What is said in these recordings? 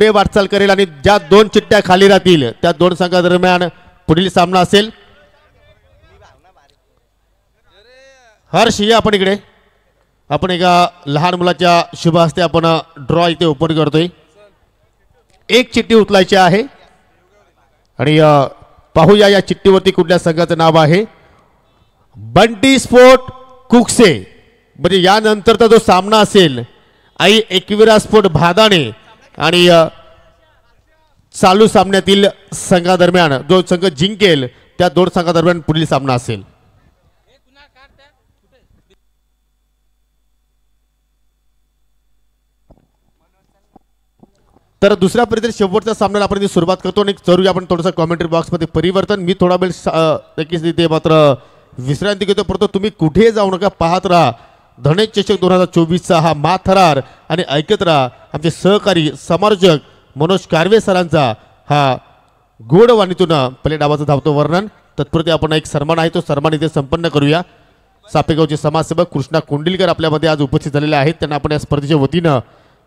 पुढे वाटचाल करेल आणि ज्या दोन चिठ्ठ्या खाली राहतील त्या दोन संघादरम्यान पुढील सामना असेल. हर्ष या आपण इकडे. आपण एका लहान मुलाच्या शुभ हस्ते आपण ड्रॉ इथे ओपन करतोय. एक चिठ्ठी उचलायची आहे आणि पाहूया या चिठ्ठीवरती कुठल्या संघाचं नाव आहे. बंटी स्पोर्ट कुकसे. म्हणजे यानंतरचा जो सामना असेल आई एकविरा स्पोर्ट भादाणे आणि चालू सामन्यातील संघादरम्यान जो संघ जिंकेल त्या दोन संघादरम्यान पुढील सामना असेल. तर दुसऱ्या परिस्थितीत शेवटच्या सामन्याला आपण इथे सुरुवात करतो आणि करूया आपण थोडंसं कॉमेंट्री बॉक्समध्ये परिवर्तन. मी थोडा वेळ नक्कीच तिथे मात्र विश्रांती घेतो, परंतु तुम्ही कुठेही जाऊ नका, पाहत राहा धनेश चषक 2024चा हा माथरार आणि ऐकत राहा आमचे सहकारी समालोचक मनोज कारवे सरांचा हा गोड वाणीतून पहिले डावाचं धावतो वर्णन. तत्पूर्वी आपण एक सन्मान आहे तो सन्मान इथे संपन्न करूया. सापेगावचे समाजसेवक कृष्णा कोंडिलकर आपल्यामध्ये आज उपस्थित झालेले आहेत, त्यांना आपण या स्पर्धेच्या वतीनं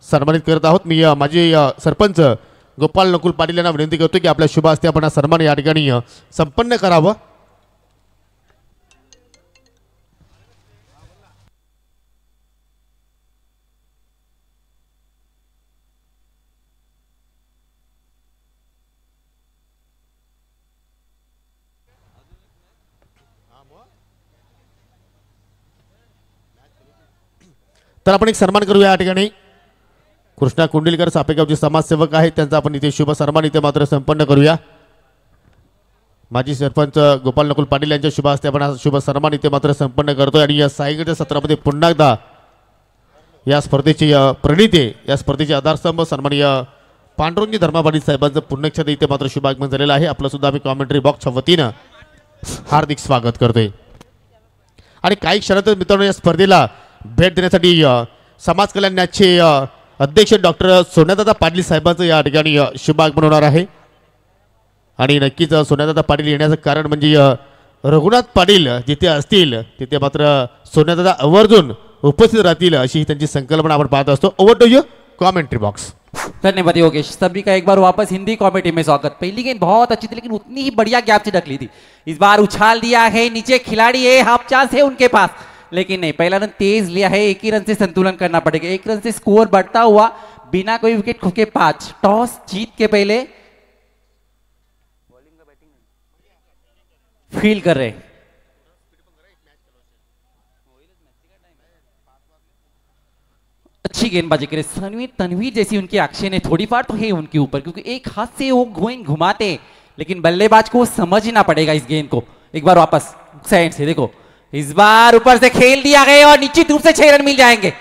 सन्मानित करत आहोत. मी माझे सरपंच गोपाल नकुल पाटील यांना विनंती करतो की आपल्या शुभ हस्ते आपण हा सन्मान या ठिकाणी संपन्न करावं. तर आपण एक सन्मान करूया या ठिकाणी. कृष्णा कुंडिलकर सापेगावचे समाजसेवक आहेत, त्यांचा आपण इथे शुभ सन्मान इथे मात्र संपन्न करूया. माजी सरपंच गोपाल नकुल पाटील यांच्या शुभ हस्ते आपण शुभ सन्मान इथे मात्र संपन्न करतोय. आणि या सायंकाळच्या सत्रामध्ये पुन्हा एकदा या स्पर्धेची प्रणिते या स्पर्धेचे आधारस्तंभ सन्माननीय पांडुरंगी धर्मापाटील साहेबांचं पुन्हा एकदा इथे मात्र शुभ आगमन झालेलं आहे. आपलं सुद्धा आम्ही कॉमेंट्री बॉक्सच्या वतीनं हार्दिक स्वागत करतोय. आणि काही क्षणातच मित्रांनो या स्पर्धेला भेट देण्यासाठी समाज कल्याणाचे अध्यक्ष डॉक्टर सोन्यादादा पाटील साहेबांचं या ठिकाणी शुभ आगमन होणार आहे. आणि नक्कीच सोन्यादादा पाटील येण्याचं कारण म्हणजे रघुनाथ पाटील जिथे असतील तिथे मात्र सोन्यादादा आवर्जून उपस्थित राहतील अशी त्यांची संकल्पना आपण पाहत असतो. Over to you commentary box. धन्यवाद योगेश. सभी का एक बार वापस हिंदी कॉमेडी में स्वागत. पहली गेंद बहुत अच्छी थी लेकिन उतनी ही बढ़िया गैप से ढकली थी. इस बार उछाल दिया है, नीचे खिलाड़ी है, हाफ चांस है उनके पास, लेकिन नहीं, पहला रन तेज लिया है. एक ही रन से संतुलन करना पड़ेगा. एक रन से स्कोर बढ़ता हुआ बिना कोई विकेट खो के 5. टॉस जीत के पहले फील कर रहे. अच्छी गेंदबाजी करे तनवीर जैसी उनकी एक्शन है. थोड़ी बार तो है उनके ऊपर क्योंकि एक हाथ से वो गेंद घुमाते, लेकिन बल्लेबाज को समझना पड़ेगा इस गेंद को. एक बार वापस साइड से देखो, इस बार ऊपर से खेल दिया गया और निश्चित रूप से 6 रन मिल जाएंगे.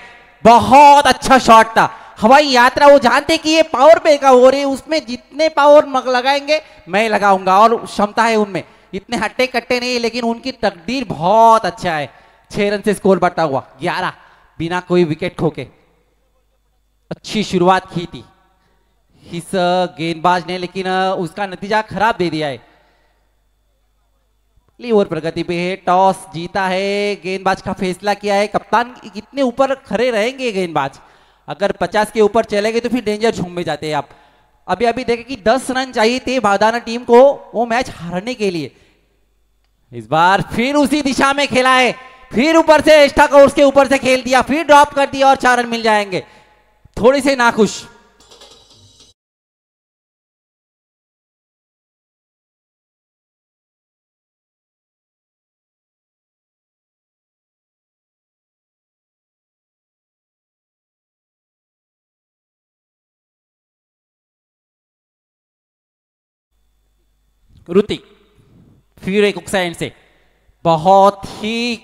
बहुत अच्छा शॉट था. हवाई यात्रा वो जानते कि ये पावर पे का हो रही है, उसमें जितने पावर लगाएंगे मैं लगाऊंगा और क्षमता है उनमें. इतने हट्टे कट्टे नहीं, लेकिन उनकी तकदीर बहुत अच्छा है. 6 रन से स्कोर बढ़ता हुआ 11 बिना कोई विकेट खोके. अच्छी शुरुआत की थी इस गेंदबाज ने, लेकिन उसका नतीजा खराब दे दिया है. ओवर प्रगति पे है. टॉस जीता है, गेंदबाज का फैसला किया है. कप्तान कितने ऊपर खड़े रहेंगे गेंदबाज, अगर 50 के ऊपर चले गए तो फिर डेंजर झूम में जाते हैं आप. अभी अभी देखें कि 10 रन चाहिए थे भादाना टीम को वो मैच हारने के लिए. इस बार फिर उसी दिशा में खेला है, फिर ऊपर से एक्स्ट्रा कोर्स के ऊपर से खेल दिया, फिर ड्रॉप कर दिया और 4 रन मिल जाएंगे. थोड़ी से नाखुश. ऋतिक फिर एक साइड से बहुत ही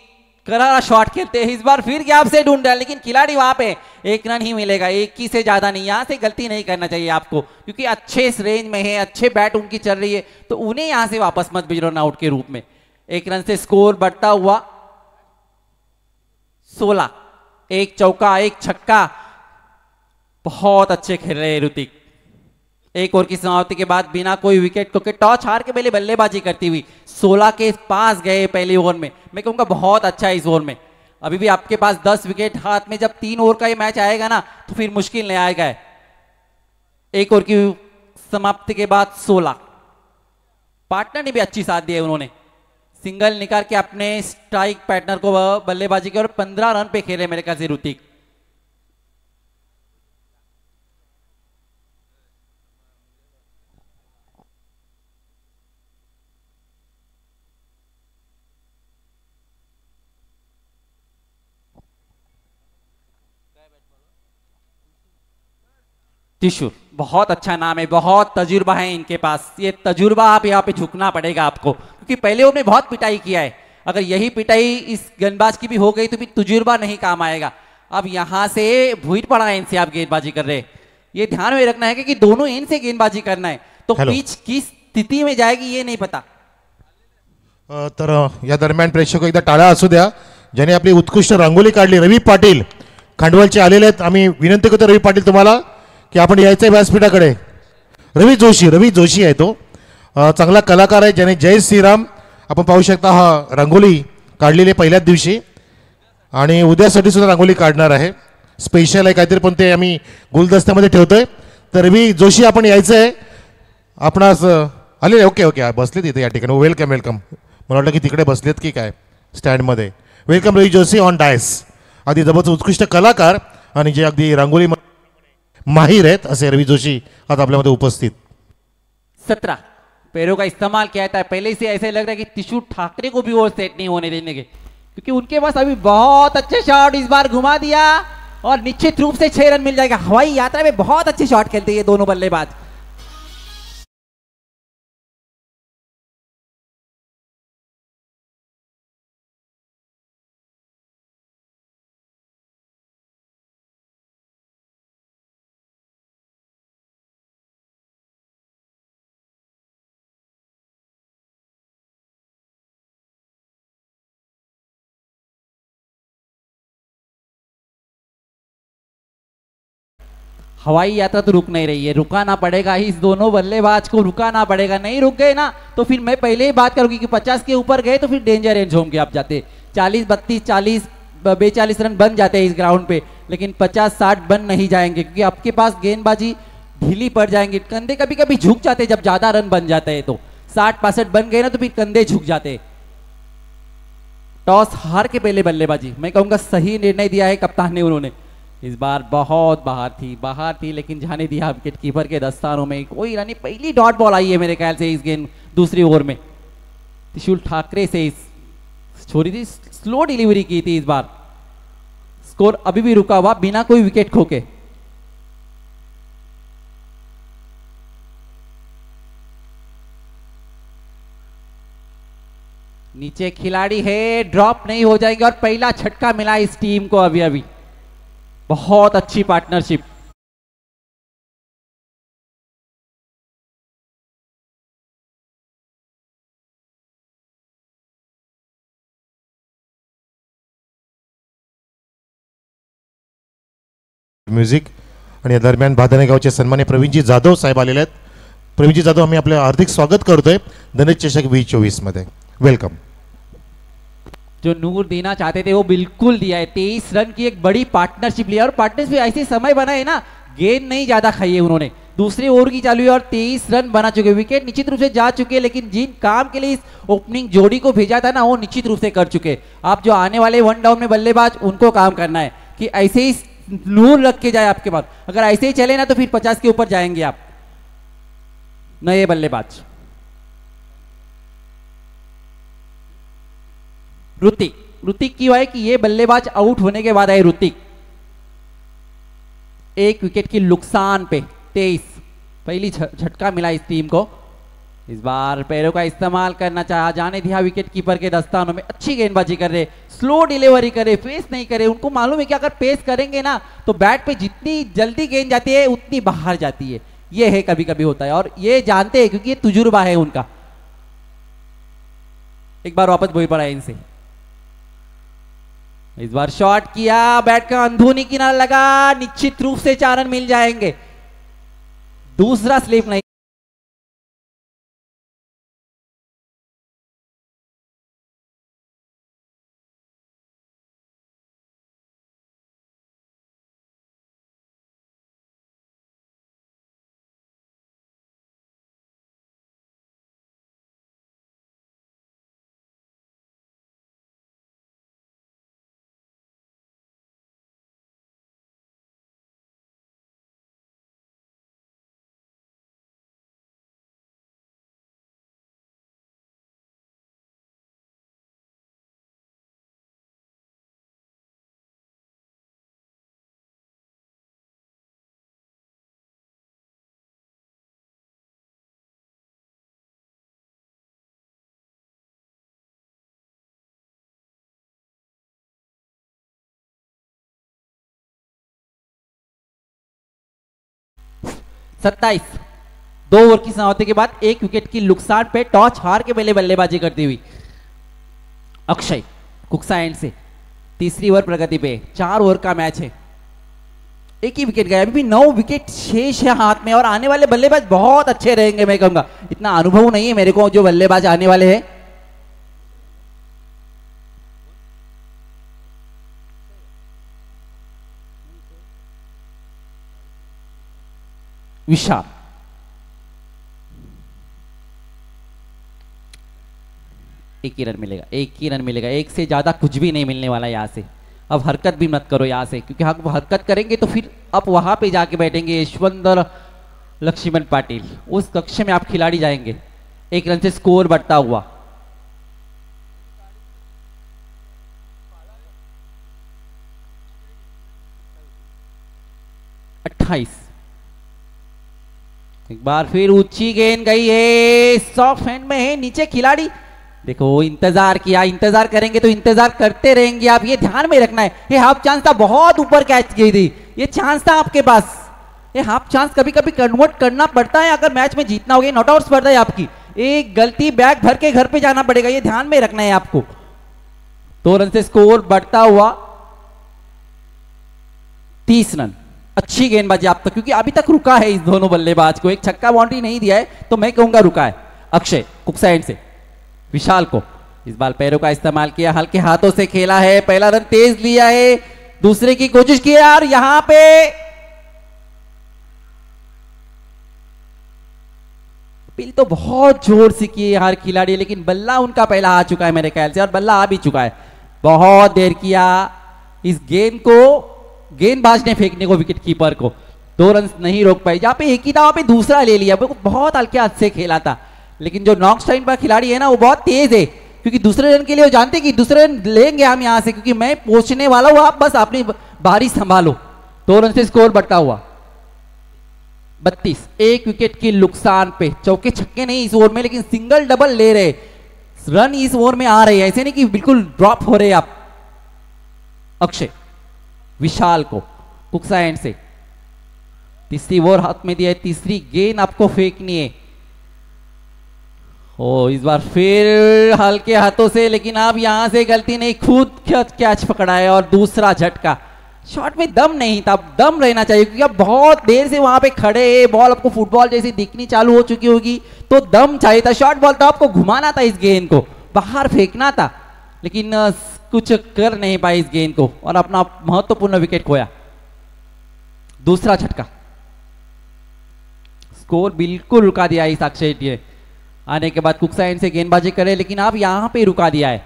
करारा शॉट खेलते हैं. इस बार फिर गैप से ढूंढ रहा, लेकिन खिलाड़ी वहां पे 1 रन ही मिलेगा. 1 ही से ज्यादा नहीं. यहां से गलती नहीं करना चाहिए आपको क्योंकि अच्छे रेंज में है, अच्छे बैट उनकी चल रही है, तो उन्हें यहां से वापस मत भेजो रन आउट के रूप में. 1 रन से स्कोर बढ़ता हुआ 16. 1 चौका 1 छक्का. बहुत अच्छे खेल रहे हैं ऋतिक. एक ओवर की समाप्ति के बाद बिना कोई विकेट को टॉस हार के पहले बल्लेबाजी करती हुई 16 के पास गए पहले ओवर में. मैं कहूंगा बहुत अच्छा है इस ओवर में. अभी भी आपके पास 10 विकेट हाथ में, जब 3 ओवर का ये मैच आएगा ना तो फिर मुश्किल नहीं आएगा. एक ओवर की समाप्ति के बाद 16। पार्टनर ने भी अच्छी साथ दी है, उन्होंने सिंगल निकाल के अपने स्ट्राइक पार्टनर को बल्लेबाजी की और 15 रन पे खेले मेरे ख्याल से ऋतिक। त्रिशूल बहुत अच्छा नाम है, बहुत तजुर्बा है इनके पास। ये तजुर्बा आप यहाँ पे झुकना पड़ेगा आपको, क्योंकि पहले उन्होंने बहुत पिटाई किया है। अगर यही पिटाई इस गेंदबाज की भी हो गई तो भी तजुर्बा नहीं काम आएगा। अब यहाँ से भूट पड़ा है इनसे आप गेंदबाजी कर रहे हैं। ये ध्यान में रखना है कि दोनों एंड से गेंदबाजी करना है, तो Hello. पिच किस स्थिति में जाएगी ये नहीं पता। तर या दरम्यान प्रेक्षक एकदा टाळ्या असू द्या ज्याने आपली उत्कृष्ट रांगोळी काढली. रवी पाटील खांडवलचे आलेले आहेत. आम्ही विनंती करतो रवी पाटील तुम्हाला की आपण यायचं आहे व्यासपीठाकडे. रवी जोशी आहे तो. चांगला कलाकार आहे ज्याने जय श्रीराम आपण पाहू शकता हा रांगोळी काढलेली आहे पहिल्याच दिवशी आणि उद्यासाठी सुद्धा रांगोळी काढणार आहे. स्पेशल आहे काहीतरी, पण ते आम्ही गुलदस्त्यामध्ये ठेवतोय. तर रवी जोशी आपण यायचं आहे. आपणास आले. ओके ओके बसले तिथे या ठिकाणी. Welcome welcome. मला वाटलं की तिकडे बसलेत की काय स्टँडमध्ये. Welcome Ravi Joshi on dais. अगदी जबरदस्त उत्कृष्ट कलाकार आणि जे अगदी रांगोळी माहिर आहेत असे रवी जोशी आज आपल्यामध्ये उपस्थित. 17 पैरों का इस्तेमाल किया था। पहले से ऐसे लग रहा है कि त्रिशूल ठाकरे को भी वो सेट नहीं होने देने के, क्योंकि उनके पास अभी बहुत अच्छे शॉट इस बार घुमा दिया और निश्चित रूप से 6 रन मिल जाएगा। हवाई यात्रा में बहुत अच्छे शॉट खेलते हैं ये दोनों बल्लेबाज। हवाई यात्रा तो रुक नहीं रही है, रुकाना पड़ेगा ही इस दोनों बल्लेबाज को, रुकाना पड़ेगा। नहीं रुक गए ना तो फिर मैं पहले ही बात करूंगी कि 50 के ऊपर गए तो फिर डेंजर रेंज होंगे आप जाते। 40 32 40 42 रन बन जाते हैं इस ग्राउंड पे, लेकिन 50-60 बन नहीं जाएंगे, क्योंकि आपके पास गेंदबाजी ढीली पड़ जाएंगे। कंधे कभी कभी झुक जाते जब ज्यादा रन बन जाते हैं, तो 60-65 बन गए ना तो फिर कंधे झुक जाते। टॉस हार के पहले बल्लेबाजी, मैं कहूंगा सही निर्णय दिया है कप्तान ने। उन्होंने इस बार बहुत बाहर थी लेकिन जाने दिया विकेट कीपर के दस्तानों में। कोई रन, पहली डॉट बॉल आई है मेरे ख्याल से इस गेंद दूसरी ओवर में। त्रिशूल ठाकरे से इस छोरी थी, स्लो डिलीवरी की थी इस बार। स्कोर अभी भी रुका हुआ बिना कोई विकेट खोके। नीचे खिलाड़ी है, ड्रॉप नहीं हो जाएंगे और पहला झटका मिला इस टीम को अभी अभी। बहुत अच्छी पार्टनरशिप। म्युझिक आणि या दरम्यान भादने गावचे सन्मान्य प्रवीणजी जाधव साहेब आलेले आहेत. प्रवीणजी जाधव आम्ही आपलं हार्दिक स्वागत करतोय धनेश चषक 2024 मध्ये. वेलकम. जो नूर देना चाहते थे वो बिल्कुल दिया है। 23 रन की एक बड़ी पार्टनरशिप लिया और पार्टनरशिप ऐसे समय बना है ना, गेंद नहीं ज्यादा खाई है उन्होंने। दूसरी ओवर की चालू है और 23 रन बना चुके, विकेट निश्चित रूप से जा चुके, लेकिन जिन काम के लिए इस ओपनिंग जोड़ी को भेजा था ना वो निश्चित रूप से कर चुके। आप जो आने वाले वन डाउन में बल्लेबाज उनको काम करना है कि ऐसे ही नूर रख के जाए आपके पास। अगर ऐसे ही चले ना तो फिर 50 के ऊपर जाएंगे आप नए बल्लेबाज। ऋतिक की है कि ये बल्लेबाज आउट होने के बाद आए ऋतिक, एक विकेट की नुकसान पे 23। पहली झटका मिला इस टीम को। इस बार पैरों का इस्तेमाल करना चाहा, जाने दिया विकेट कीपर के दस्तानों में। अच्छी गेंदबाजी कर रहे, स्लो डिलीवरी करे, पेस नहीं करे। उनको मालूम है कि अगर पेस करेंगे ना तो बैट पे जितनी जल्दी गेंद जाती है उतनी बाहर जाती है। ये है कभी कभी होता है और ये जानते हैं क्योंकि ये तजुर्बा है उनका। एक बार वापस बोई पड़ा इनसे। इस बार शॉट किया, बैट का अंदरूनी किनारा लगा, निश्चित रूप से 4 रन मिल जाएंगे। दूसरा स्लिप नहीं। 27 2 ओवर की समाप्ति के बाद 1 विकेट की नुकसान पे टॉस हार के पहले बल्लेबाजी करती हुई अक्षय कुक्सा एंड से तीसरी ओवर प्रगति पे 4 ओवर का मैच है, एक ही विकेट गया, अभी भी 9 विकेट शेष है हाथ में और आने वाले बल्लेबाज बहुत अच्छे रहेंगे। मैं कहूंगा इतना अनुभव नहीं है मेरे को जो बल्लेबाज आने वाले हैं। विशाल एक ही रन मिलेगा, एक ही रन मिलेगा, एक से ज्यादा कुछ भी नहीं मिलने वाला यहां से। अब हरकत भी मत करो यहां से, क्योंकि हम हरकत करेंगे तो फिर आप वहां पे जाके बैठेंगे यशवंत लक्ष्मण पाटिल, उस कक्ष में आप खिलाड़ी जाएंगे। 1 रन से स्कोर बढ़ता हुआ। एक बार फिर ऊंची गेंद गई है, सॉफ्ट हैंड में है, नीचे खिलाड़ी देखो इंतजार किया, इंतजार करेंगे तो इंतजार करते रहेंगे आप, ये ध्यान में रखना है। ये हाफ चांस था, बहुत ऊपर कैच की थी, ये चांस था आपके पास। ये हाफ चांस कभी कभी कन्वर्ट करना पड़ता है अगर मैच में जीतना होगा। नॉट आउट स्पर्धा है आपकी, एक गलती बैग भर के घर पे जाना पड़ेगा, ये ध्यान में रखना है आपको। 2 रन से स्कोर बढ़ता हुआ 30 रन। अच्छी गेंदबाजी आप तक, क्योंकि अभी तक रुका है इस दोनों बल्लेबाज को, एक छक्का बाउंड्री नहीं दिया है तो मैं कहूंगा रुका है। अक्षय कुक्सा एंड से विशाल को इस बार पैरों का इस्तेमाल किया, हल्के हाथों से खेला है, पहला रन तेज लिया है, दूसरे की कोशिश की यार, यहां पे अपील तो बहुत जोर से की है हर खिलाड़ी, लेकिन बल्ला उनका पहला आ चुका है मेरे ख्याल से, और बल्ला आ भी चुका है। बहुत देर किया इस गेंद को, गेंदबाज ने फेंकने को विकेट कीपर को, 2 रन नहीं रोक पाए। जहां पे एक ही था वहां पे दूसरा ले लिया, बहुत हल्के हाथ से खेला था, लेकिन जो नॉकस्टाइन पर खिलाड़ी है ना वो बहुत तेज है, क्योंकि दूसरे रन के लिए वो जानते कि दूसरे रन लेंगे हम यहां से, क्योंकि मैं पहुंचने वाला हूं, आप बस अपनी बारी संभालो। 2 रन से स्कोर बढ़ता हुआ 32, 1 विकेट की नुकसान पे। चौके छक्के नहीं इस ओवर में, लेकिन सिंगल डबल ले रहे रन इस ओवर में आ रहे हैं, ऐसे नहीं कि बिल्कुल ड्रॉप हो रहे आप। अक्षय विशाल को कुक्सा एंड से तीसरी ओवर हाथ में दिया है, तीसरी गेंद आपको फेंकनी है। ओ इस बार फिर हल्के हाथों से, लेकिन आप यहां से गलती नहीं, खुद कैच पकड़ा है और दूसरा झटका। शॉट में दम नहीं था, दम रहना चाहिए, क्योंकि आप बहुत देर से वहां पे खड़े हैं, बॉल आपको फुटबॉल जैसी दिखनी चालू हो चुकी होगी, तो दम चाहिए था। शॉर्ट बॉल था, आपको घुमाना था, इस गेंद को बाहर फेंकना था, लेकिन कुछ कर नहीं पाए इस गेंद को और अपना महत्वपूर्ण विकेट खोया। दूसरा झटका, स्कोर बिल्कुल रुका दिया इस अक्षय ने। आने के बाद कुक्सा एंड से गेंदबाजी करे, लेकिन आप यहां पे रुका दिया है।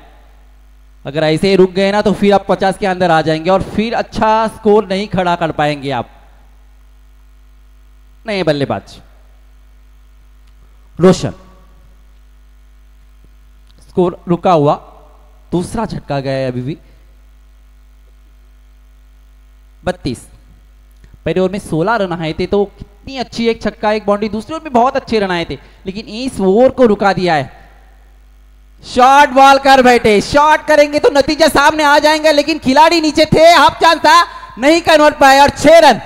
अगर ऐसे ही रुक गए ना तो फिर आप 50 के अंदर आ जाएंगे और फिर अच्छा स्कोर नहीं खड़ा कर पाएंगे आप। नहीं बल्लेबाज रोशन, स्कोर रुका हुआ, दूसरा झटका गया है अभी भी। 32, पहले ओवर में 16 रन आए थे, तो कितनी अच्छी एक छक्का एक बाउंड्री, दूसरे ओवर में बहुत अच्छे रन आए थे, लेकिन इस ओवर को रुका दिया है। शॉर्ट बॉल कर बैठे, शॉर्ट करेंगे तो नतीजा सामने आ जाएंगे, लेकिन खिलाड़ी नीचे थे, हाफ चांस था, नहीं कन्वर्ट पाए और 6 रन।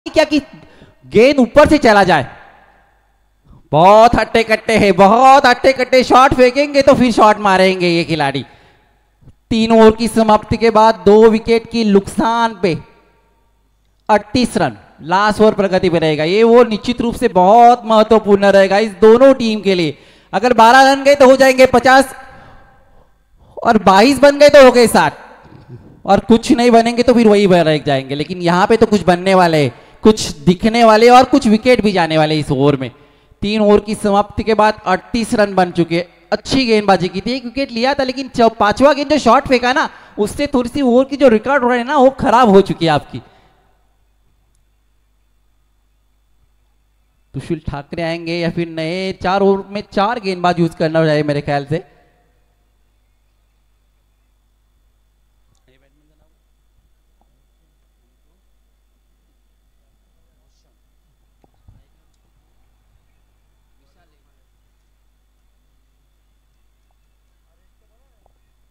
क्या कि गेंद ऊपर से चला जाए, बहुत हट्टे कट्टे है, बहुत हट्टे कट्टे, शॉट फेंकेंगे तो फिर शॉट मारेंगे ये खिलाड़ी। 3 ओवर की समाप्ति के बाद 2 विकेट की नुकसान पे 38 रन लास्ट ओवर प्रगति पे रहेगा। ये वो निश्चित रूप से बहुत महत्वपूर्ण रहेगा इस दोनों टीम के लिए। अगर 12 रन गए तो हो जाएंगे 50 और 22 बन गए तो हो गए 60, और कुछ नहीं बनेंगे तो फिर वही रह जाएंगे। लेकिन यहां पे तो कुछ बनने वाले, कुछ दिखने वाले और कुछ विकेट भी जाने वाले इस ओवर में। 3 ओवर की समाप्ति के बाद 38 रन बन चुके। अच्छी गेंदबाजी की थी, 1 विकेट लिया था, लेकिन 5वां गेंद जो शॉट फेंका ना, उससे थोड़ी सी ओवर की जो रिकॉर्ड हो रहा है ना वो खराब हो चुकी है आपकी। सुशील ठाकरे आएंगे या फिर नए 4 ओवर में 4 गेंदबाज यूज करना चाहिए मेरे ख्याल से।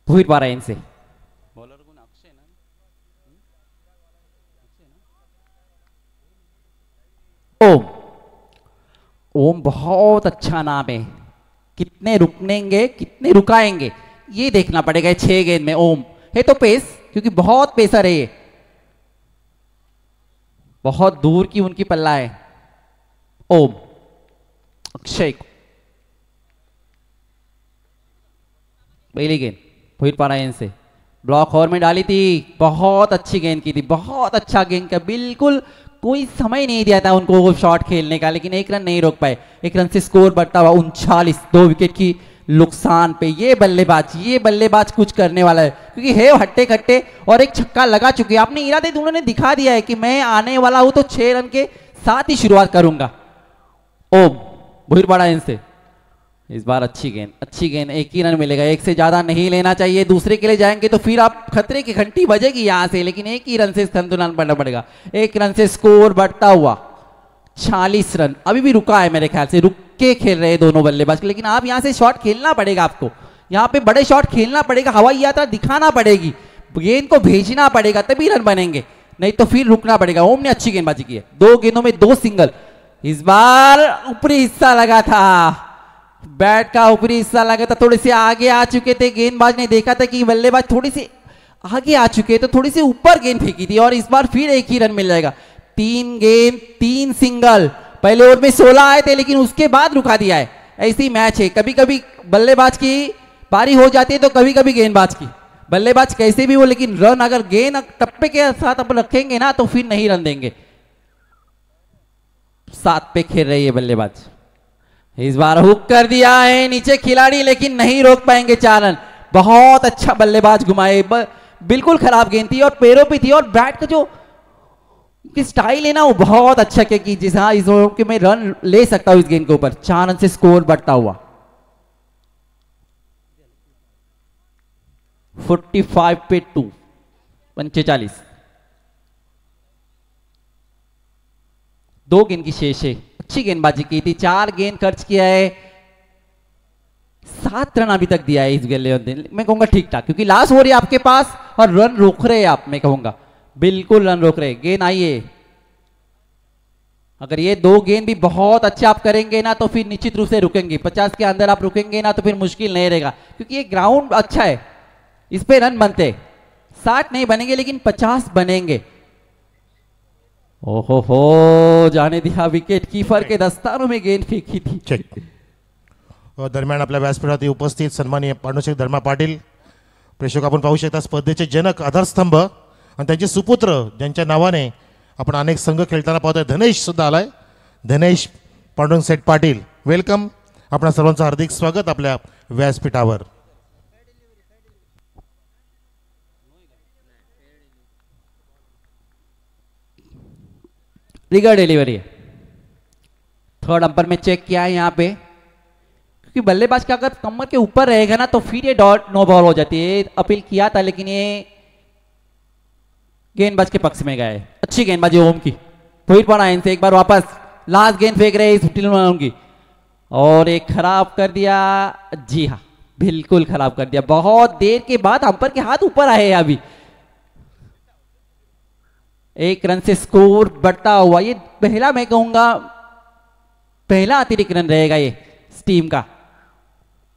भूर पा रहा है इनसे ओम। ओम बहुत अच्छा नाम है, कितने रुकनेंगे कितने रुकाएंगे ये देखना पड़ेगा 6 गेंद में। ओम है तो पेस, क्योंकि बहुत पेसर है ये, बहुत दूर की उनकी पल्ला है। ओम अक्षय को पहली गेंद भूर पा रहा है इनसे, ब्लॉक ओवर में डाली थी, बहुत अच्छी गेंद की थी, बहुत अच्छा गेंद का, बिल्कुल कोई समय नहीं दिया था उनको वो शॉट खेलने का, लेकिन 1 रन नहीं रोक पाए। 1 रन से स्कोर बढ़ता हुआ 39, 2 विकेट की नुकसान पे। ये बल्लेबाज कुछ करने वाला है, क्योंकि है हट्टे कट्टे और एक छक्का लगा चुके हैं। आपने इरादे दोनों ने दिखा दिया है कि मैं आने वाला हूं तो 6 रन के साथ ही शुरुआत करूंगा। ओम भूर पड़ा इनसे, इस बार अच्छी गेंद, 1 ही रन मिलेगा, 1 से ज्यादा नहीं लेना चाहिए। दूसरे के लिए जाएंगे तो फिर आप खतरे की घंटी बजेगी यहां से, लेकिन 1 ही रन से संतुलन बनना पड़ेगा। 1 रन से स्कोर बढ़ता हुआ 40 रन। अभी भी रुका है मेरे ख्याल से, रुक के खेल रहे हैं दोनों बल्लेबाज, लेकिन आप यहां से शॉट खेलना पड़ेगा, आपको यहां पे बड़े शॉट खेलना पड़ेगा, हवाई यात्रा दिखाना पड़ेगी, गेंद को भेजना पड़ेगा, तभी रन बनेंगे, नहीं तो फिर रुकना पड़ेगा। ओम ने अच्छी गेंदबाजी की है, 2 गेंदों में 2 सिंगल। इस बार ऊपरी हिस्सा लगा था, बैट का ऊपरी हिस्सा लगा था, थोड़े से आगे आ चुके थे, गेंदबाज ने देखा था कि बल्लेबाज थोड़ी सी आगे आ चुके, तो थोड़ी सी ऊपर गेंद फेंकी थी, और इस बार फिर 1 ही रन मिल जाएगा। 3 गेंद 3 सिंगल। पहले ओवर में 16 आए थे, लेकिन उसके बाद रुका दिया है। ऐसी मैच है, कभी कभी बल्लेबाज की पारी हो जाती है तो कभी कभी गेंदबाज की। बल्लेबाज कैसे भी हो, लेकिन रन अगर गेंद टप्पे के साथ अपन रखेंगे ना तो फिर नहीं रन देंगे। 7 पे खेल रही है बल्लेबाज, इस बार हुक कर दिया है नीचे खिलाड़ी, लेकिन नहीं रोक पाएंगे 4 रन। बहुत अच्छा बल्लेबाज घुमाए, बिल्कुल खराब गेंद थी और पैरों पे थी, और बैट का जो स्टाइल है ना वो बहुत अच्छा किया कि जिस हाँ इस ओवर के मैं रन ले सकता हूं इस गेंद के ऊपर। 4 रन से स्कोर बढ़ता हुआ 45 पे 2, 45। 2 गेंद की शेष है, अच्छी गेंदबाजी की थी, 4 गेंद खर्च किया है, 7 रन अभी तक दिया है इस गेंद, मैं कहूंगा ठीक ठाक, क्योंकि लास्ट ओवर है आपके पास और रन रोक रहे हैं आप, मैं कहूंगा बिल्कुल रन रोक रहे। गेंद आई है, अगर ये 2 गेंद भी बहुत अच्छे आप करेंगे ना तो फिर निश्चित रूप से रुकेंगे। 50 के अंदर आप रुकेंगे ना तो फिर मुश्किल नहीं रहेगा, क्योंकि ये ग्राउंड अच्छा है, इस पे रन बनते, 60 नहीं बनेंगे लेकिन 50 बनेंगे। ओहो हो, जाने दिया, विकेट कीपर के दस्तानों में गेंद फेंकी थी। चेक. दरम्यान आपल्या व्यासपीठावरती उपस्थित सन्माननीय पांडुशेख धर्मा पाटील, प्रेक्षक आपण पाहू शकता स्पर्धेचे जनक, आधारस्तंभ आणि त्यांचे सुपुत्र ज्यांच्या नावाने आपण अनेक संघ खेळताना पाहतोय. धनेश सुद्धा आलाय, धनेश पांडुरंग सेठ पाटील, वेलकम. आपणा सर्वांचं हार्दिक स्वागत आपल्या व्यासपीठावर. रिगर डिलीवरी है, थर्ड अंपर में चेक किया है यहाँ पे, क्योंकि बल्लेबाज का अगर कमर के ऊपर रहेगा ना तो फिर ये डॉट नो बॉल हो जाती है। अपील किया था लेकिन ये गेंदबाज के पक्ष में गए। अच्छी गेंदबाजी ओम की, फिर पड़ा इनसे, एक बार वापस लास्ट गेंद फेंक रहे इस ओम की, और एक खराब कर दिया। जी हाँ, बिल्कुल खराब कर दिया, बहुत देर के बाद अंपर के हाथ ऊपर आए हैं अभी। 1 रन से स्कोर बढ़ता हुआ, ये पहला, मैं कहूंगा पहला अतिरिक्त रन रहेगा ये टीम का।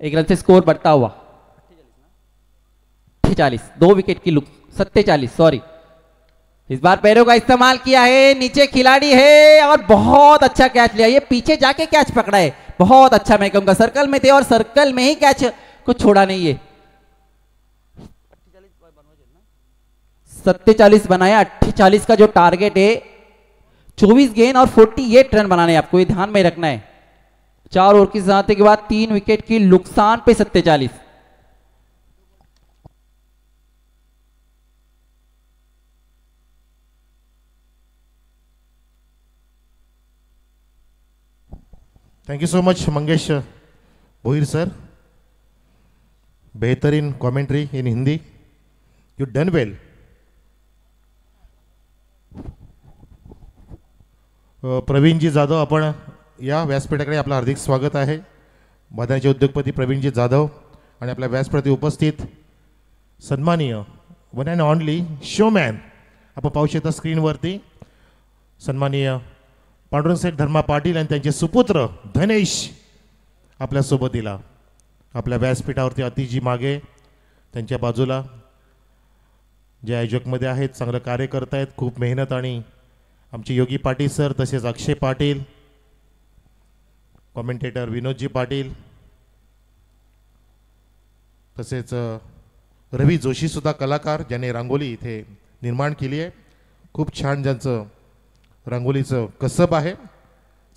1 रन से स्कोर बढ़ता हुआ 46, 2 विकेट की लुक, 47 सॉरी। इस बार पैरों का इस्तेमाल किया है, नीचे खिलाड़ी है और बहुत अच्छा कैच लिया, ये पीछे जाके कैच पकड़ा है, बहुत अच्छा, मैं कहूंगा सर्कल में थे और सर्कल में ही कैच को छोड़ा नहीं है। 47 बनाया, 48 का जो टारगेट है, 24 गेंद और 48 रन बनाने हैं आपको, ये ध्यान में रखना है। 4 ओवर की समाप्ति के बाद 3 विकेट की नुकसान पे 47। Thank you so much Mangesh Bhoir sir. बेहतरीन commentary in Hindi. You done well. प्रवीणजी जाधव, आपण या व्यासपीठाकडे आपलं हार्दिक स्वागत आहे. मैदानाचे उद्योगपती प्रवीणजी जाधव आणि आपल्या व्यासपीठात उपस्थित सन्माननीय वन अँड ऑनली शोमॅन, आपण पाहू शकता स्क्रीनवरती, सन्माननीय पांडुरंग सेठ धर्मा पाटील आणि त्यांचे सुपुत्र धनेश आपल्या सोबतीला आपल्या व्यासपीठावरती अतिजी मागे त्यांच्या बाजूला जे आयोजकमध्ये आहेत, चांगलं कार्य करत आहेत, खूप मेहनत. आणि आमचे योगी पाटील सर, तसेच अक्षय पाटील, कॉमेंटेटर विनोदजी पाटील, तसेच रवी जोशी सुद्धा कलाकार, ज्याने रांगोली इथे निर्माण केली आहे. खूप छान ज्यांचं रांगोलीचं कसब आहे,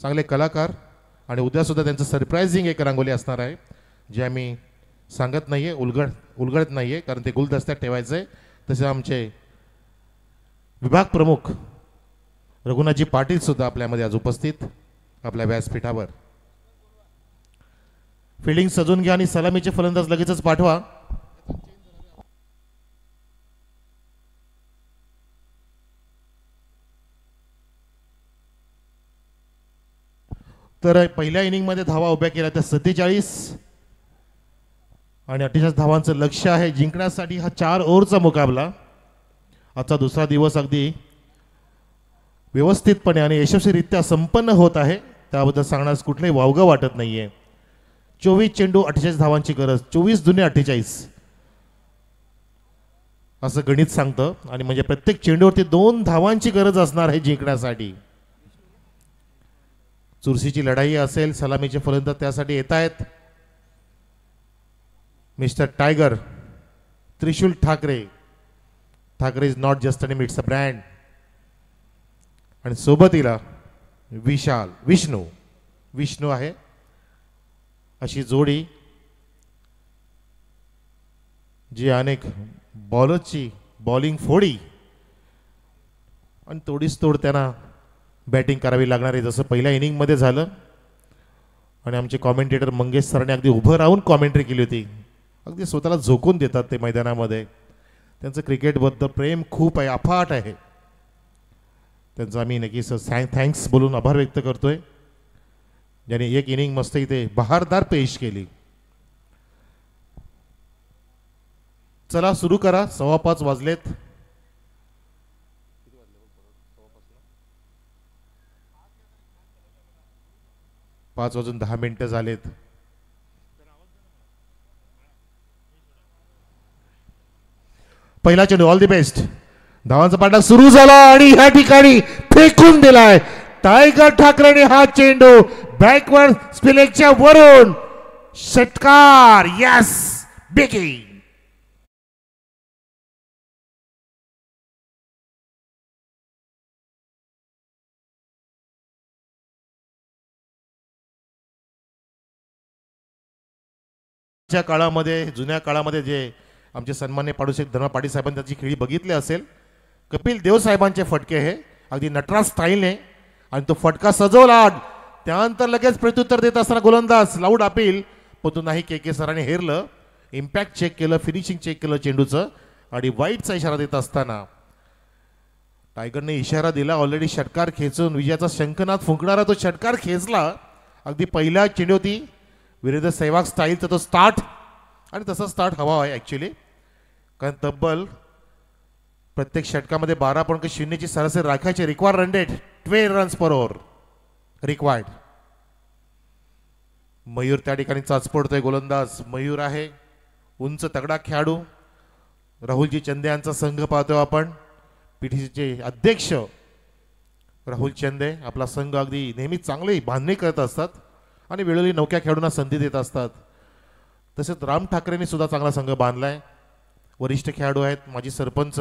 चांगले कलाकार. आणि उद्यासुद्धा त्यांचं सरप्रायझिंग एक रांगोली असणार आहे, जे आम्ही सांगत नाही आहे, उलगडत नाही आहे, कारण ते गुलदस्त्यात ठेवायचं आहे. तसे आमचे विभाग प्रमुख रघुनाथजी पाटील सुद्धा आपल्यामध्ये आज उपस्थित आपल्या व्यासपीठावर. फिल्डिंग सजून घ्या आणि सलामीचे फलंदाज लगेचच पाठवा. तर पहिल्या इनिंगमध्ये धावा उभ्या केल्या त्या 47 आणि 48 धावांचं लक्ष्य आहे. जिंकण्यासाठी हा 4 ओव्हरचा मुकाबला. आजचा दुसरा दिवस अगदी व्यवस्थितपणे आणि यशस्वीरित्या संपन्न होत आहे, त्याबद्दल सांगण्यास कुठलंही वावगं वाटत नाहीये. 24 चेंडू 48 धावांची गरज. 24 दुने 48 असं गणित सांगतं. आणि म्हणजे प्रत्येक चेंडूवरती 2 धावांची गरज असणार आहे जिंकण्यासाठी. चुरशीची लढाई असेल, सलामीचे फलंदाज त्यासाठी येत आहेत. Mister tiger Trishul Thackeray. Thackeray is not just a name, it's a brand. आणि सोबतीला विष्णू आहे. अशी जोडी जी अनेक बॉलरची बॉलिंग फोडी आणि तोडीस तोड त्यांना बॅटिंग करावी लागणार आहे, जसं पहिल्या इनिंगमध्ये झालं. आणि आमचे कॉमेंटेटर मंगेश सरांनी अगदी उभं राहून कॉमेंट्री केली होती. अगदी स्वतःला झोकून देतात ते मैदानामध्ये. त्यांचं क्रिकेटबद्दल प्रेम खूप आहे, अफाट आहे. त्यांचा आम्ही नक्कीच थँक्स बोलून आभार व्यक्त करतोय, ज्याने एक इनिंग मस्त इथे बहारदार पेश केली. चला सुरू करा. 5:15 वाजलेत. पाच वाजून 10 मिनिटं झालेत. पहिला चेंडू, ऑल दी बेस्ट. धावांचा पाठा सुरू झाला आणि ह्या ठिकाणी फेकून दिलाय टायगर ठाकरेने हा चेंडू बॅकवर्ड स्पिलेकच्या वरून. षटकार. यस, बिगिंग. काळामध्ये, जुन्या काळामध्ये जे आमचे सन्मान्य पाडूशेठ धर्मा पाटील साहेबांनी त्याची खेळी बघितली असेल, कपिल देव साहेबांचे फटके हे अगदी नटराज स्टाईलने, आणि तो फटका सजवला. त्यानंतर लगेच प्रत्युत्तर देत असताना गोलंदाज लाऊड अपील, पण तो नाही. के सरांनी हेरलं, इम्पॅक्ट चेक केलं, फिनिशिंग चेक केलं चेंडूचं, आणि वाईटचा इशारा देत असताना टायगरने इशारा दिला. ऑलरेडी षटकार खेचून विजयाचा शंखनाद फुंकणारा तो षटकार खेचला. अगदी पहिल्या चेंडूती वीरेंद्र सहवाग स्टाईलचा तो स्टार्ट, आणि तसा स्टार्ट हवा आहे ॲक्च्युली, कारण तब्बल प्रत्येक षटकामध्ये 12.0 सरासरी राखायचे. रिक्वायर्ड रन रेट 12 रन्स पर ओव्हर रिक्वायर्ड. मयूर त्या ठिकाणी चाचपडतोय. गोलंदाज मयूर आहे, उंच तगडा खेळाडू. राहुलजी चंदे यांचा संघ पाहतोय आपण. पीटीसीचे अध्यक्ष राहुल चंदे आपला संघ अगदी नेहमी चांगली बांधणी करत असतात आणि वेळोवेळी नौक्या खेळाडूंना संधी देत असतात. तसेच राम ठाकरेंनी सुद्धा चांगला संघ बांधलाय. वरिष्ठ खेळाडू आहेत, माजी सरपंच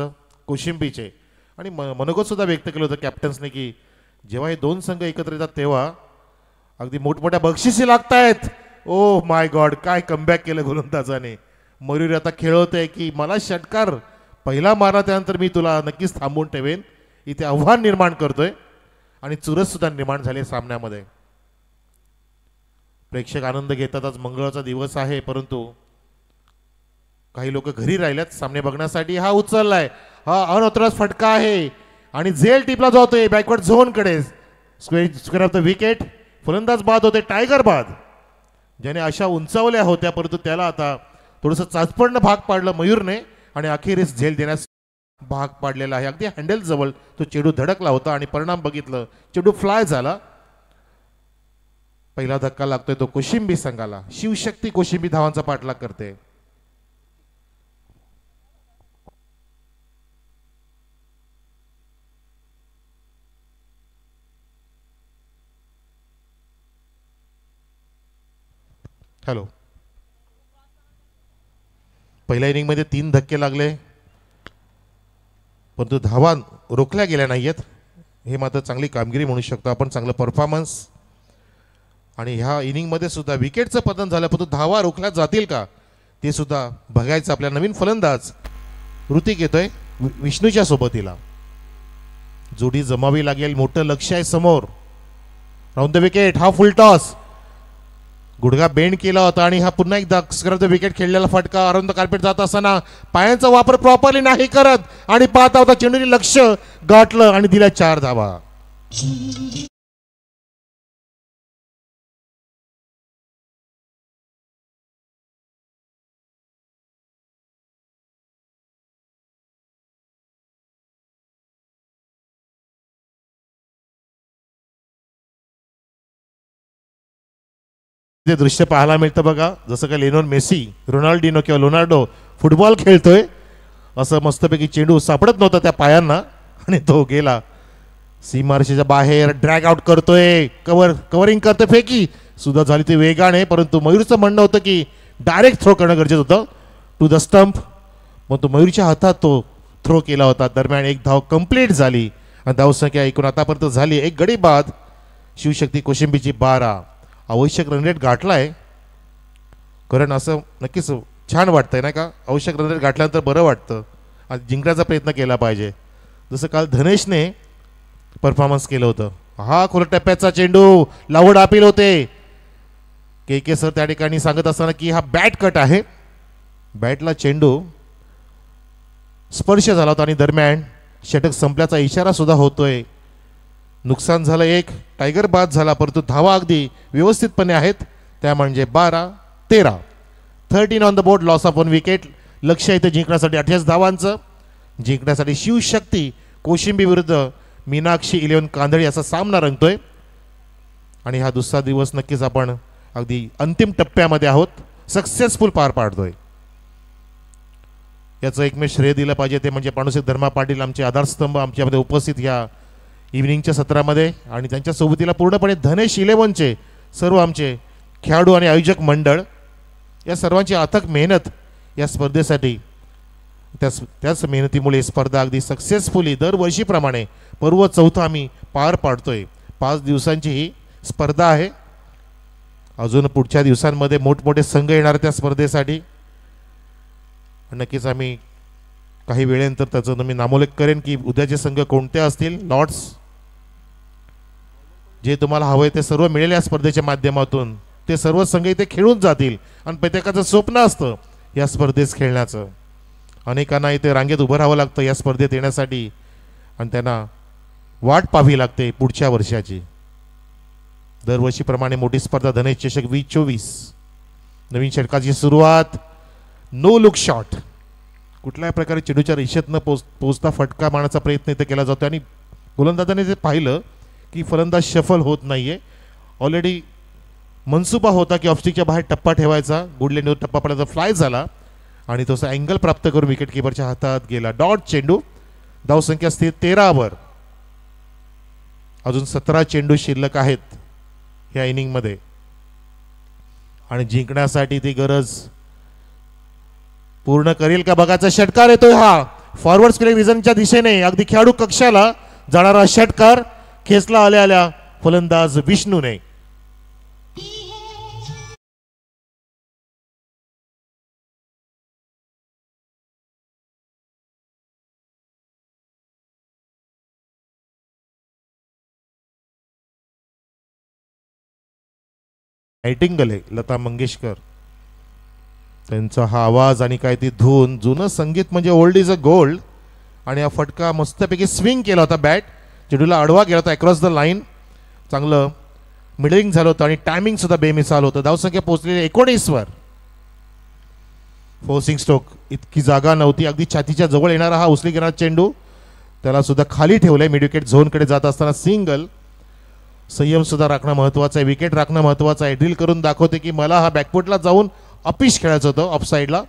कोशिंबीचे, आणि मनोगत सुद्धा व्यक्त केलं होतं कॅप्टन्सने की जेव्हा हे 2 संघ एकत्र येतात तेव्हा अगदी मोठमोठ्या बक्षिसी लागतायत. ओ माय गॉड, काय कमबॅक केलं गोलंदाजाने. मयुरी आता खेळवतोय की मला षटकार पहिला मारला त्यानंतर मी तुला नक्कीच थांबवून ठेवेन. इथे आव्हान निर्माण करतोय आणि चुरस सुद्धा निर्माण झाली सामन्यामध्ये. प्रेक्षक आनंद घेतात. आज मंगळवारचा दिवस आहे, परंतु काही लोक घरी राहिल्यात सामने बघण्यासाठी. हा उचललाय, हा अनौतरास फटका आहे आणि झेल टिपला जातोय बॅकवर्ड झोन कडे. Square of the wicket. फलंदाज बाद होते, टायगर बाद, ज्याने अशा उंचावल्या होत्या, परंतु त्याला आता थोडंसं चाचपडणं भाग पाडलं मयूरने आणि अखेरीस झेल देण्यास भाग पाडलेला आहे. अगदी हँडल जवळ तो चेंडू धडकला होता आणि परिणाम बघितलं, चेंडू फ्लाय झाला. पहिला धक्का लागतोय तो कोशिंबी संघाला. शिवशक्ती कोशिंबी धावांचा पाठलाग करते. हॅलो. पहिल्या इनिंगमध्ये 3 धक्के लागले, परंतु धावा रोखल्या गेल्या नाहीयेत. हे मात्र चांगली कामगिरी म्हणू शकतो आपण, चांगलं परफॉर्मन्स. आणि ह्या इनिंगमध्ये सुद्धा विकेटचं पतन झालं, परंतु धावा रोखल्या जातील का ते सुद्धा बघायचं. आपल्या नवीन फलंदाज ऋतिक येतोय विष्णूच्या सोबतीला. जोडी जमावी लागेल, मोठं लक्ष आहे समोर. राऊंड द विकेट, हा फुल टॉस, गुडघा बेंड केला होता आणि हा पुन्हा एकदा विकेट खेळलेला फटका. अरुंद कार्पेट जात असताना पायांचा वापर प्रॉपरली नाही करत आणि पाहता होता चेंडूने लक्ष गाठलं आणि दिल्या 4 धावा. ते दृश्य पाहायला मिळतं बघा, जसं का लेनोन मेसी, रोनाल्डिनो किंवा लोनार्डो फुटबॉल खेळतोय असं. मस्तपैकी चेंडू सापडत नव्हता त्या पायांना आणि तो गेला सीमारेषेच्या बाहेर. ड्रॅग आउट करतोय, कव्हरिंग करतोय, फेकी सुद्धा झाली ती वेगाने, परंतु मयूरचं म्हणणं होतं की डायरेक्ट थ्रो करणं गरजेचं होतं टू द स्टंप. मग तो मयूरच्या हातात तो थ्रो केला होता. दरम्यान 1 धाव कंप्लीट झाली आणि धावसंख्या एकूण आतापर्यंत झाली 1 गडी बाद. शिवशक्ती कोशिंबीची 12. आवश्यक रन रेट गाठलाय, कारण असं नक्कीच छान वाटतंय ना का. आवश्यक रन रेट गाठल्यानंतर बरं वाटतं आणि जिंकण्याचा प्रयत्न केला पाहिजे, जसं काल धनेशने परफॉर्मन्स केलं होतं. हा खोल टप्प्याचा चेंडू, लावड अपील होते. के सर त्या ठिकाणी सांगत असताना की हा बॅट कट आहे. बॅटला चेंडू स्पर्श झाला होता आणि दरम्यान षटक संपल्याचा इशारा सुद्धा होतोय. नुकसान झालं 1, टायगर बाद झाला, परंतु धावा अगदी व्यवस्थितपणे आहेत, त्या म्हणजे 12-13. 13 on the board, loss of 1 wicket. लक्ष इथे जिंकण्यासाठी 28 धावांचं. जिंकण्यासाठी शिवशक्ती कोशिंबी विरुद्ध मीनाक्षी 11 कांदळी असा सामना रंगतोय. आणि हा दुसरा दिवस नक्कीच आपण अगदी अंतिम टप्प्यामध्ये आहोत, सक्सेसफुल पार पाडतोय. याचं एकमेव श्रेय दिलं पाहिजे ते म्हणजे पांडुरंग धर्मा पाटील, आमचे आधारस्तंभ आमच्यामध्ये उपस्थित या इव्हिनिंगच्या सत्रामध्ये. आणि त्यांच्या सोबतीला पूर्णपणे धनेश 11चे सर्व आमचे खेळाडू आणि आयोजक मंडळ, या सर्वांची अथक मेहनत या स्पर्धेसाठी. त्याच मेहनतीमुळे स्पर्धा अगदी सक्सेसफुली दरवर्षीप्रमाणे पर्व 4 आम्ही पार पाडतोय. 5 दिवसांची ही स्पर्धा आहे. अजून पुढच्या दिवसांमध्ये मोठमोठे संघ येणार त्या स्पर्धेसाठी. नक्कीच आम्ही काही वेळेनंतर त्याचं मी नामोल्लेख करेन की उद्याचे संघ कोणते असतील. लॉर्ड्स, जे तुम्हाला हवंय ते सर्व मिळेल या स्पर्धेच्या माध्यमातून. ते सर्व संघ इथे खेळून जातील आणि प्रत्येकाचं स्वप्न असतं या स्पर्धेत खेळण्याचं. अनेकांना इथे रांगेत उभं राहावं लागतं या स्पर्धेत येण्यासाठी आणि त्यांना वाट पाहावी लागते पुढच्या वर्षाची. दरवर्षीप्रमाणे मोठी स्पर्धा धनेश चषक 2024. नवीन षटकाची सुरुवात, नो लुक शॉट. कुठल्याही प्रकारे चेंडूच्या रेषेत न पोचता फटका मारण्याचा प्रयत्न इथे केला जातो आणि गोलंदाजाने ते पाहिलं की फलंदाज शफल होत नाहीये. ऑलरेडी मनसुबा होता की ऑफस्टिकच्या बाहेर टप्पा ठेवायचा. गुडलेंडवर टप्पा पडला, फ्लाय झाला आणि तसा अँगल प्राप्त करून विकेट किपरच्या हातात गेला. डॉट चेंडू. धावसंख्या स्थिर 13 वर. अजून 17 चेंडू शिल्लक आहेत या इनिंगमध्ये आणि जिंकण्यासाठी ती गरज पूर्ण करेल का बघायचा. षटकार येतोय हा फॉरवर्ड स्पिन रिझनच्या दिशेने, अगदी खेळाडू कक्षाला जाणारा षटकार खेचला आल्या फलंदाज विष्णूने. नाइटिंगेल आहे लता मंगेशकर, त्यांचा हा आवाज आणि काय ती धून, जुनं संगीत म्हणजे ओल्ड इज अ गोल्ड. आणि हा फटका मस्तपैकी स्विंग केला होता, बॅट चेंडूला आडवा गेला होता अक्रॉस द लाईन, चांगलं मिडलिंग झालं होतं आणि टायमिंग सुद्धा बेमिसाल होतं. धावसंख्या पोहोचलेली 19 वर. फोर्सिंग स्ट्रोक इतकी जागा नव्हती, अगदी छातीच्या जवळ येणारा हा उचली घेणारा चेंडू त्याला सुद्धा खाली ठेवलंय मिड विकेट झोनकडे जात असताना. सिंगल. संयम सुद्धा राखणं महत्वाचं आहे, विकेट राखणं महत्वाचं आहे. ड्रिल करून दाखवते की मला हा बॅकफुटला जाऊन अपिश खेळायचं होतं ऑफ साईडला,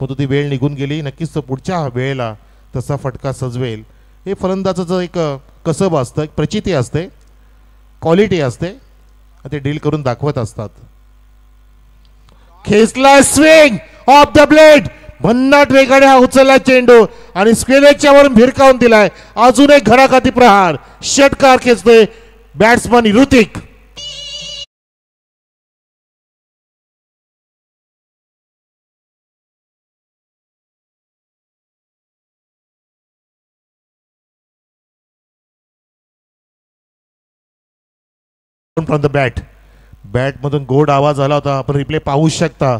परंतु ती वेळ निघून गेली. नक्कीच तो पुढच्या वेळेला तसा फटका सजवेल. हे फलंदाजाचं एक कसब असतं, एक प्रचिती असते, क्वालिटी असते, ते डील करून दाखवत असतात. खेचला स्विंग ऑफ द ब्लेड, भन्नाट वेगाने हा उचलला चेंडू आणि स्क्वेअरच्या वरून भिरकावून दिलाय. अजून एक घराघाती प्रहार, षटकार खेचतोय batsman Hrithik. From the bat, बॅटमधून गोड आवाज आला होता, आपण रिप्ले पाहू शकता.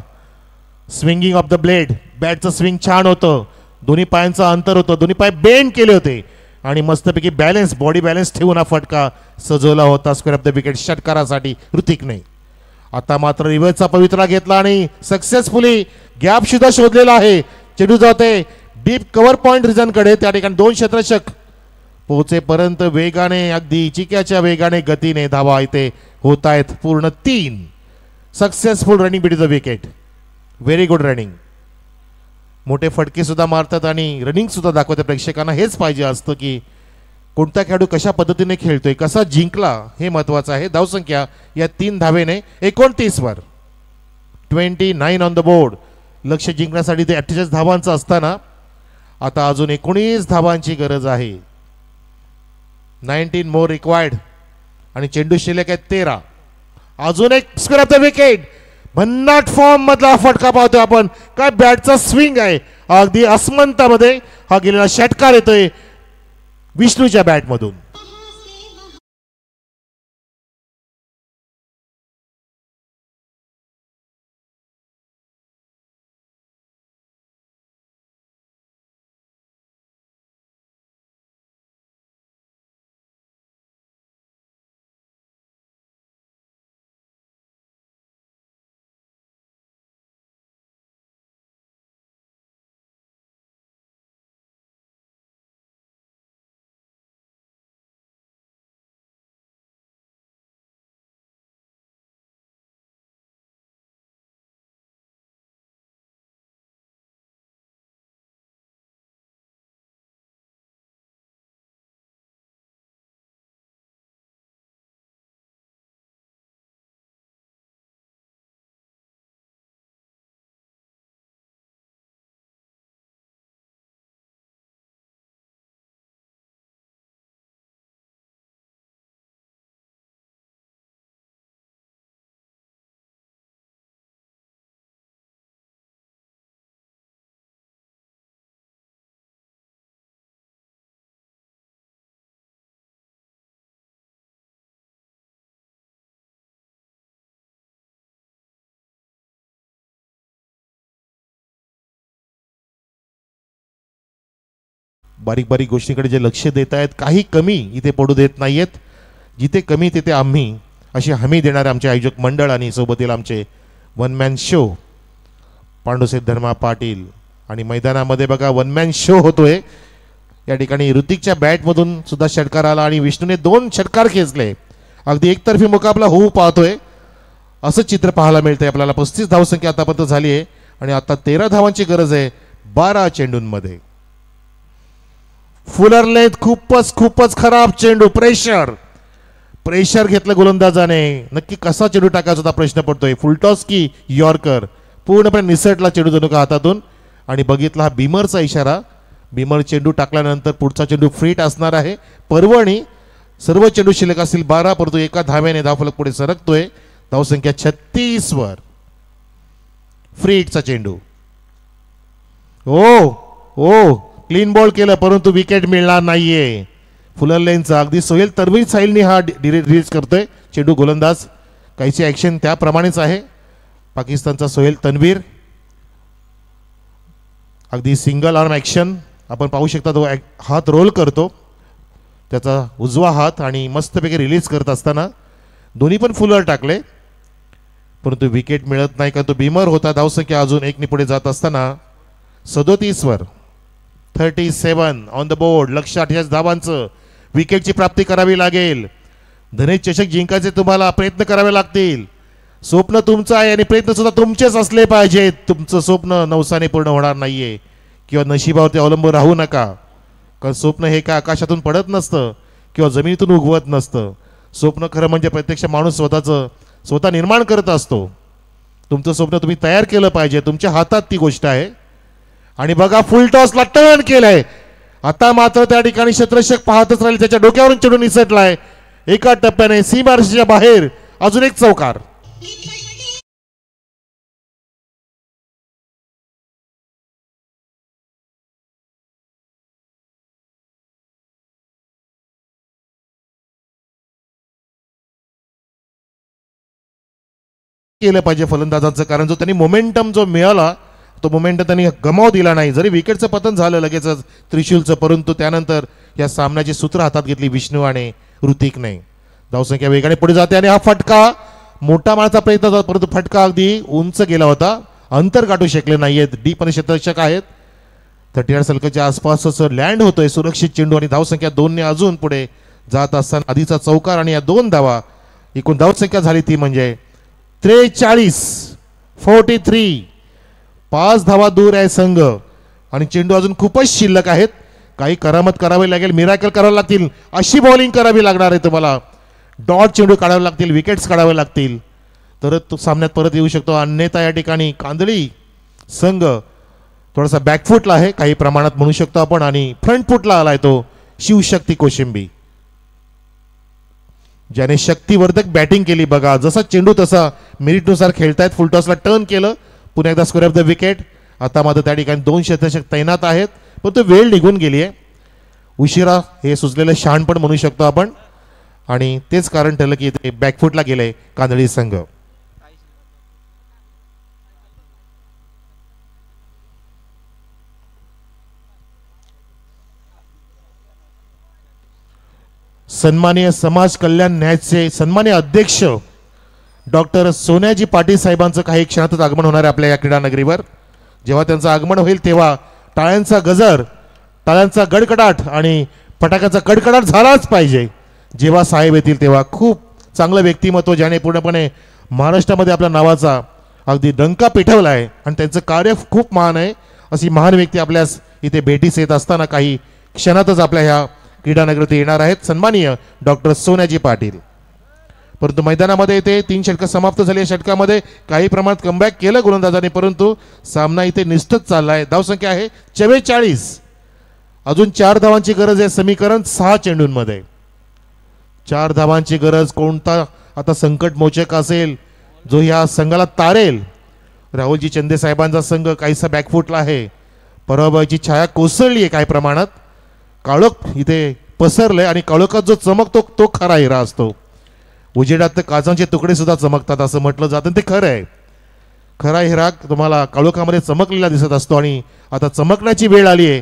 स्विंगिंग ऑफ द ब्लेड, बॅटचं स्विंग छान होतं, दोन्ही पायांचं अंतर होतं, दोन्ही पाय बेंड केले होते आणि मस्तपैकी बॅलन्स, बॉडी बॅलन्स ठेवून हा फटका सजवला होता स्क्वेअर ऑफ द विकेट षटकारासाठी ऋतिकने. आता मात्र रिव्हर्सचा पवित्रा घेतला आणि सक्सेसफुली गॅप सुद्धा शोधलेला आहे. चेंडू जाते डीप कव्हर पॉइंट रिजनकडे, त्या ठिकाणी 2 क्षेत्ररक्षक पोहोचेपर्यंत वेगाने, अगदी चिक्याच्या वेगाने गतीने धावा इथे होत आहेत. पूर्ण 3 successful running bit the wicket. Very good running. मोठे फटके सुद्धा मारतात आणि रनिंग सुद्धा दाखवते प्रेक्षकांना. हेच पाहिजे असतं की कोणता खेळाडू कशा पद्धतीने खेळतोय, कसा जिंकला हे महत्वाचं आहे. धावसंख्या या 3 धावेने 29 वर. 29 ऑन द बोर्ड. लक्ष जिंकण्यासाठी ते 48 धावांचं असताना आता अजून 19 धावांची गरज आहे. 19 मोर रिक्वायर्ड आणि चेंडू शिल्लक आहे 13. अजून एक स्क्वेअर ऑफ द विकेट. भन्नाट फॉर्म मधला फटका पाहतोय आपण. काय बॅटचा स्विंग आहे, अगदी अस्मंतामध्ये हा गेलेला षटकार येतोय विष्णूच्या बॅटमधून. बारीक बारीक गोष्टींकडे जे लक्ष देत आहेत, काही कमी इथे पडू देत नाहीयेत. जिथे कमी तिथे आम्ही, अशी हमी देणारे आमचे आयोजक मंडळ आणि सोबतील आमचे one man show पांडुसेठ Dharma Patil. आणि मैदानामध्ये बघा वन मॅन शो होतोय. या ठिकाणी ऋतिकच्या बॅटमधून सुद्धा षटकार आला आणि विष्णूने 2 षटकार खेचले. अगदी एकतर्फी मुकाबला होऊ पाहतोय असं चित्र पाहायला मिळतंय आपल्याला. 35 धावसंख्या आतापर्यंत झाली आहे आणि आता 13 धावांची गरज आहे 12 चेंडूंमध्ये. फुलर लेथ खूपच खराब चेंडू. प्रेशर घेतलं गोलंदाजाने. नक्की कसा चेंडू टाकायचा होता प्रश्न पडतोय. फुलटॉस की यॉर्कर, पूर्णपणे निसटला चेंडू जणू का हातातून. आणि बघितला हा बीमरचा इशारा. बीमर चेंडू टाकल्यानंतर पुढचा चेंडू फ्रीट असणार आहे. पर्वणी सर्व चेंडू शिल्लक असतील 12, परंतु एका धाव्याने धावफलक पुढे सरकतोय. धावसंख्या 36 वर. फ्रीटचा चेंडू. ओ क्लीन बॉल केलं, परंतु विकेट मिळणार नाहीये. फुलर लेनचा अगदी सोहेल तरवीर साहिलनी हा रिलीज करतोय चेंडू. गोलंदाज काहीची ॲक्शन त्याप्रमाणेच आहे. पाकिस्तानचा सोहेल तन्वीर अगदी सिंगल आर्म ॲक्शन आपण पाहू शकता. तो हात रोल करतो, त्याचा उजवा हात, आणि मस्तपैकी रिलीज करत असताना दोन्ही पण फुलर टाकले, परंतु विकेट मिळत नाही का तो बिमर होता. धावसंख्या अजून 1 ने पुढे जात असताना 37 वर 37 ऑन द बोर्ड. लक्ष 28 धावांचं विकेटची प्राप्ती करावी लागेल. धनेश चषक जिंकायचे तुम्हाला प्रयत्न करावे लागतील. स्वप्न तुमचं आहे आणि प्रयत्न सुद्धा तुमचेच असले पाहिजेत. तुमचं स्वप्न नवसाने पूर्ण होणार नाहीये किंवा नशिबावरती अवलंबून राहू नका, कारण स्वप्न हे काय आकाशातून पडत नसतं किंवा जमिनीतून उगवत नसतं. स्वप्न खरं म्हणजे प्रत्यक्ष माणूस स्वतः निर्माण करत असतो. तुमचं स्वप्न तुम्ही तयार केलं पाहिजे, तुमच्या हातात ती गोष्ट आहे. आणि बघा फुल टॉसला टर्न केलंय. आता मात्र त्या ठिकाणी क्षेत्ररक्षक पाहतच राहील, त्याच्या डोक्यावरून चढून निसटलाय. एका टप्प्याने सीमारेषेच्या बाहेर अजून एक चौकार. केलं पाहिजे फलंदाजांचं, कारण जो त्यांनी मोमेंटम जो मिळाला तो मोमेंटम त्यांनी गमाव दिला नाही. जरी विकेटचं पतन झालं लगेचच त्रिशूलचं, परंतु त्यानंतर या सामन्याची सूत्र हातात घेतली विष्णू आणि ऋतिकने. धावसंख्या वेगाने पुढे जाते आणि हा फटका मोठा मारण्याचा प्रयत्न होता, परंतु फटका अगदी उंच गेला होता. अंतर गाठू शकले नाहीयेत. डीप आणि क्षेत्ररक्षक आहेत. 38 सर्कलच्या आसपासच लँड होतोय सुरक्षित चेंडू आणि धावसंख्या 2 ने अजून पुढे जात असताना आधीचा चौकार आणि या 2 धावा, एकूण धावसंख्या झाली ती म्हणजे 43. 5 धावा दूर आहे संघ आणि चेंडू अजून खूपच शिल्लक आहेत. काही करामत करावी लागेल, मिराकल करावे लागतील. अशी बॉलिंग करावी लागणार आहे तुम्हाला. डॉट चेंडू काढावे लागतील, विकेट्स काढावे लागतील, तरच तो सामन्यात परत येऊ शकतो. अन्यथा या ठिकाणी कांदळी संघ थोडासा बॅकफुटला आहे काही प्रमाणात म्हणू शकतो आपण, आणि फ्रंट फुटला आलाय तो शिवशक्ती कोशिंबी, ज्याने शक्तिवर्धक बॅटिंग केली. बघा जसा चेंडू तसा मेरिटनुसार खेळतायत. फुलटॉसला टर्न केलं, पुन्हा एकदा स्क्वेअर ऑफ द विकेट. आता मात्र त्या ठिकाणी 2 क्षेत्ररक्षक तैनात आहेत, पण तो वेळ निघून गेली आहे. उशिरा हे सुचलेलं शहाण पण म्हणू शकतो आपण, आणि तेच कारण ठरलं की ते बॅकफुटला गेले कांदळी संघ. सन्माननीय समाज कल्याण न्यायाचे सन्माननीय अध्यक्ष डॉक्टर सोन्याजी पाटील साहेबांचं काही क्षणातच आगमन होणार आहे आपल्या या क्रीडा नगरीवर. जेव्हा त्यांचं आगमन होईल तेव्हा टाळ्यांचा गजर, टाळ्यांचा गडगडाट आणि फटाक्याचा कडकडाट झालाच पाहिजे. जेव्हा साहेब येतील तेव्हा खूप चांगलं व्यक्तिमत्व, ज्याने पूर्णपणे महाराष्ट्रामध्ये आपल्या नावाचा अगदी डंका पेटवला आहे आणि त्यांचं कार्य खूप महान आहे. अशी महान व्यक्ती आपल्यास इथे भेटीस येत असताना काही क्षणातच आपल्या ह्या क्रीडानगरीत येणार आहेत सन्माननीय डॉक्टर सोन्याजी पाटील. परंतु मैदानामध्ये इथे 3 षटकं समाप्त झाली. या षटकामध्ये काही प्रमाणात कमबॅक केलं गोलंदाजाने, परंतु सामना इथे निश्चित चाललाय. धावसंख्या आहे 44. अजून 4 धावांची गरज आहे. समीकरण 6 चेंडूंमध्ये 4 धावांची गरज. कोणता आता संकट मोचक असेल जो ह्या संघाला तारेल? राहुलजी चंदे साहेबांचा संघ काहीसा बॅकफुटला आहे. पराभवाची छाया कोसळली आहे काही प्रमाणात. काळोख इथे पसरलंय आणि काळोखात जो चमकतो तो खरा हिरा असतो. उजेडात तर काचांचे तुकडे सुद्धा चमकतात असं म्हटलं जातं, ते खरं आहे. खरा हिरा तुम्हाला काळोखामध्ये चमकलेला दिसत असतो आणि आता चमकण्याची वेळ आली आहे.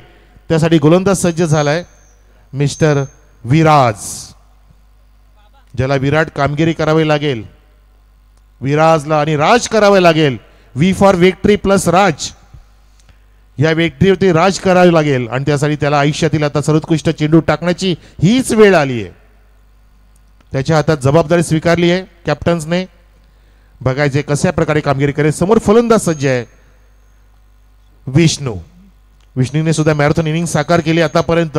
त्यासाठी गोलंदाज सज्ज झालाय मिस्टर विराज, ज्याला विराट कामगिरी करावी लागेल. विराजला आणि राज करावे लागेल. व्ही फॉर विक्ट्री प्लस राज, या व्यक्तीवरती राज करावे लागेल आणि त्यासाठी त्याला आयुष्यातील आता सर्वोत्कृष्ट चेंडू टाकण्याची हीच वेळ आली आहे. त्याच्या हातात जबाबदारी स्वीकारली आहे कॅप्टन्सने. बघायचे कशा प्रकारे कामगिरी करेल. समोर फलंदाज सज्ज आहे विष्णूने सुद्धा मॅरेथॉन इनिंग साकार केली आतापर्यंत.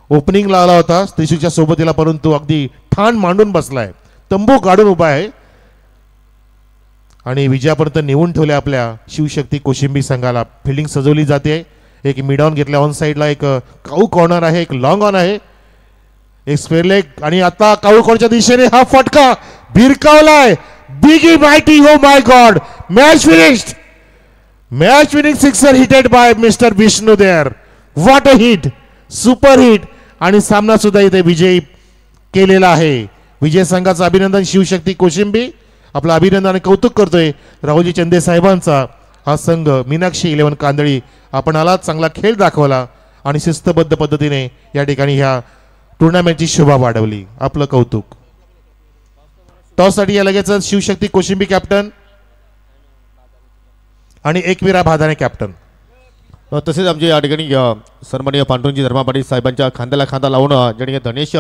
ओपनिंगला आला होता त्रिशूलच्या सोबतीला, परंतु अगदी ठाण मांडून बसलाय, तंबू काढून उभा आहे आणि विजयापर्यंत नेऊन ठेवल्या आपल्या शिवशक्ती कोशिंबी संघाला. फिल्डिंग सजवली जाते. एक मिड ऑन घेतल्या ऑन साईडला, एक काऊ कॉर्नर आहे, एक लॉंग ऑन आहे, एक स्क्वेअर लेग आणि आता काऊ कॉर्नरच्या दिशेने हा फटका भिरकावलाय. Biggie mighty, oh my god, match finished. Match winning sixer hitted by mister Vishnu देअर. What a hit, super hit. आणि सामना सुद्धा इथे विजयी केलेला आहे. विजय संघाचं अभिनंदन शिवशक्ती कोशिंबी. आपलं अभिनंदन आणि कौतुक करतोय राहुलजी चंदे साहेबांचा. हा संघ मीनाक्षी 11 कांदळी आपण आला, चांगला खेळ दाखवला आणि शिस्तबद्ध पद्धतीने या ठिकाणी ह्या टुर्नामेंटची शोभा वाढवली. आपलं कौतुक. टॉससाठी या लगेचच शिवशक्ती कोशिंबी कॅप्टन आणि एकविरा भादाने कॅप्टन. तसेच आमचे या ठिकाणी सन्माननीय पांडुरंगजी धर्मा पाटील साहेबांच्या खांद्याला खांदा लावून ज्या ठिकाणी धनेश